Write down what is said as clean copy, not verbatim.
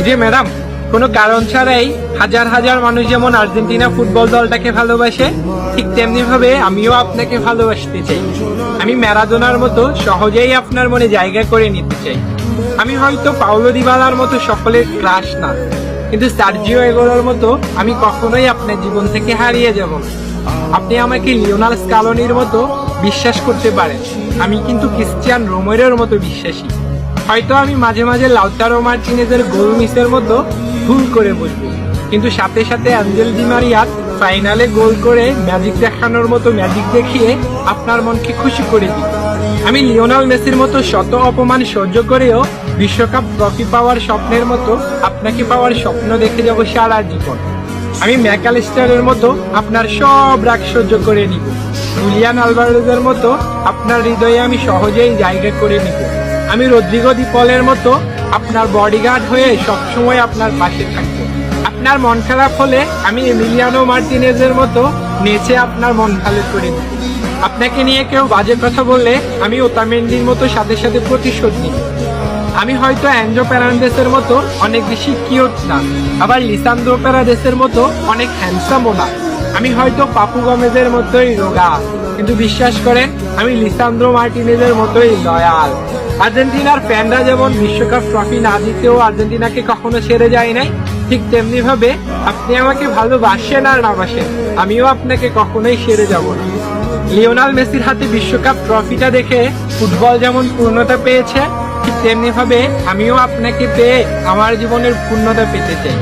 যে ম্যাডাম, কোনো কারণ ছাড়াই হাজার হাজার মানুষ যেমন আর্জেন্টিনা ফুটবল দলটাকে ভালোবাসে, ঠিক তেমনি ভাবে আমিও আপনাকে ভালোবাসতে চাই। আমি ম্যারাডোনার মতো সহজেই আপনার মনে জায়গা করে নিতে চাই। আমি হয়তো পাওলো দিবালার মতো সকলের ক্রাশ না, কিন্তু সার্জিও এগোরার মতো আমি কখনোই আপনার জীবন থেকে হারিয়ে যাব না। আপনি আমাকে লিওনাল স্কালোনির মতো বিশ্বাস করতে পারেন, আমি কিন্তু ক্রিস্টিয়ান রোমেরোর মতো বিশ্বাসী। হয়তো আমি মাঝে মাঝে লাউতারো মার্টিনেজের গোল মিসের মতো ভুল করে বলবো, কিন্তু সাথে সাথে অ্যাঞ্জেল ডি মারিয়ার ফাইনালে গোল করে ম্যাজিক দেখানোর মতো ম্যাজিক দেখিয়ে আপনার মনকে খুশি করে দিই। আমি লিওনাল মেসির মতো শত অপমান সহ্য করেও বিশ্বকাপ ট্রফি পাওয়ার স্বপ্নের মতো আপনাকে পাওয়ার স্বপ্ন দেখে যাব সারা জীবন। আমি ম্যাকালিস্টারের মতো আপনার সব রাগ সহ্য করে নিব। জুলিয়ান আলভারেজের মতো আপনার হৃদয়ে আমি সহজেই জায়গা করে নিব। আমি রদ্রিগো দি পলের মতো আপনার বডিগার্ড হয়ে সবসময় আপনার পাশে থাকবো। আপনার মন খারাপ হলে আমি এমিলিয়ানো মার্টিনেজের মতো নেচে আপনার মন ভালো করে নিব। আপনাকে নিয়ে কেউ বাজে কথা বললে আমি ওতামেন্ডির মতো সাথে সাথে প্রতিশোধ নিব। আমি হয়তো অ্যাঞ্জো প্যারান্ডেসের মতো অনেক বেশি কিউট না, আবার লিসান্দ্রো প্যারাডেসের মতো অনেক হ্যান্ডসামও না। আমি হয়তো পাপু গমেজের মতোই রোগা, কিন্তু বিশ্বাস করেন আমি লিসান্দ্রো মার্টিনেজের মতোই লয়াল। আর্জেন্টিনার ফ্যানরা যেমন বিশ্বকাপ ট্রফি না জিতেও আর্জেন্টিনাকে কখনো ছেড়ে যায় নাই, ঠিক তেমনি ভাবে আপনি আমাকে ভালোবাসেন আর না বাসেন, আমিও আপনাকে কখনোই ছেড়ে যাব না। লিওনাল মেসির হাতে বিশ্বকাপ ট্রফিটা দেখে ফুটবল যেমন পূর্ণতা পেয়েছে, ঠিক তেমনি ভাবে আমিও আপনাকে পেয়ে আমার জীবনের পূর্ণতা পেতে চাই।